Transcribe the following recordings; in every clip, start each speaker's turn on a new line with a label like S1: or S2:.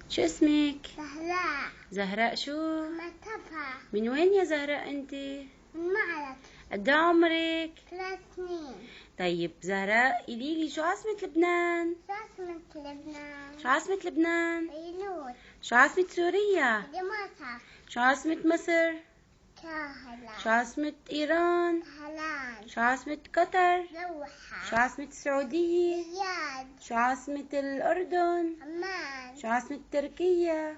S1: شو اسمك؟
S2: زهراء.
S1: زهراء شو؟
S2: مرتفع.
S1: من وين يا زهراء انت؟
S2: من معرض.
S1: قد إيه عمرك؟
S2: 3 سنين.
S1: طيب زهراء قوليلي شو عاصمة لبنان؟
S2: شو عاصمة لبنان؟
S1: شو عاصمة لبنان؟
S2: بيروت.
S1: شو عاصمة سوريا؟
S2: دمشق.
S1: شو عاصمة مصر؟
S2: كهلا.
S1: شو عاصمة إيران؟
S2: كهلان.
S1: شو عاصمة قطر؟
S2: دوحة.
S1: شو عاصمة السعودية؟
S2: رياض.
S1: شو عاصمة الأردن؟
S2: عمان.
S1: شو عاصمة تركيا؟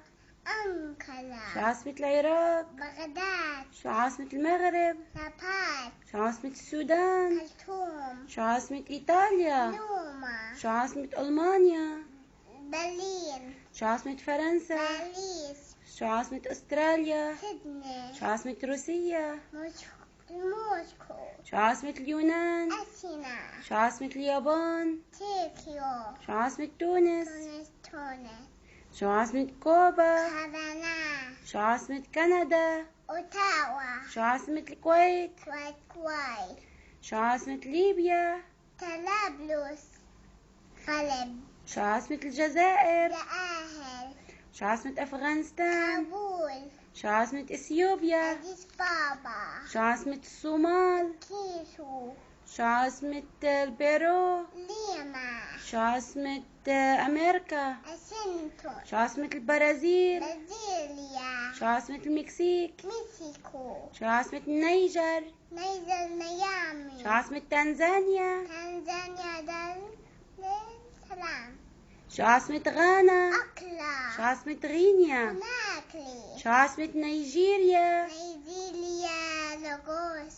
S2: أنقرة.
S1: شو عاصمة العراق؟
S2: بغداد.
S1: شو عاصمة المغرب؟
S2: نابال.
S1: شو عاصمة السودان؟
S2: خرطوم.
S1: شو عاصمة إيطاليا؟
S2: روما.
S1: شو عاصمة ألمانيا؟
S2: برلين.
S1: شو عاصمة فرنسا؟
S2: باريس.
S1: شو عاصمة أستراليا؟
S2: سيدني.
S1: شو عاصمة روسيا؟
S2: موسكو.
S1: شو عاصمة اليونان؟
S2: أثينا.
S1: شو عاصمة اليابان؟
S2: طوكيو.
S1: شو عاصمة تونس؟
S2: تونس.
S1: شو عاصمة كوبا؟
S2: هافانا.
S1: شو عاصمة كندا؟
S2: أوتاوا.
S1: شو عاصمة الكويت؟
S2: كويت.
S1: شو عاصمة ليبيا؟
S2: طرابلس. قلب.
S1: شو عاصمة الجزائر؟
S2: جآهل.
S1: شو عاصمة أفغانستان؟
S2: كابول.
S1: شو عاصمة إثيوبيا؟
S2: أديس بابا.
S1: شو عاصمة الصومال؟
S2: كيسو.
S1: شو عاصمة البيرو؟
S2: ليما.
S1: شو عاصمة أمريكا؟
S2: أسنتون.
S1: شو عاصمة البرازيل؟
S2: برازيليا.
S1: شو عاصمة المكسيك؟
S2: مكسيكو.
S1: شو عاصمة النيجر؟
S2: نيجر ميامي.
S1: شو عاصمة تنزانيا؟
S2: تنزانيا دار السلام.
S1: شو عاصمة غانا؟
S2: أكلا.
S1: شو عاصمة غينيا؟
S2: كوناكري.
S1: شو عاصمة نيجيريا؟
S2: نيجيريا. لاغوس.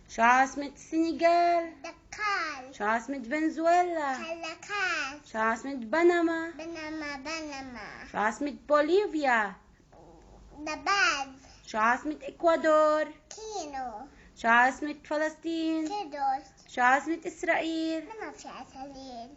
S1: شو عاصمة السنغال؟
S2: دكار.
S1: شو عاصمة فنزويلا؟
S2: كالاكاس.
S1: شو عاصمة بنما؟
S2: بنما.
S1: شو عاصمة بوليفيا؟
S2: دباز.
S1: شو عاصمة إكوادور؟
S2: كينو.
S1: شو عاصمة فلسطين؟
S2: كيدوس.
S1: شو عاصمة إسرائيل؟
S2: ما في عسلين.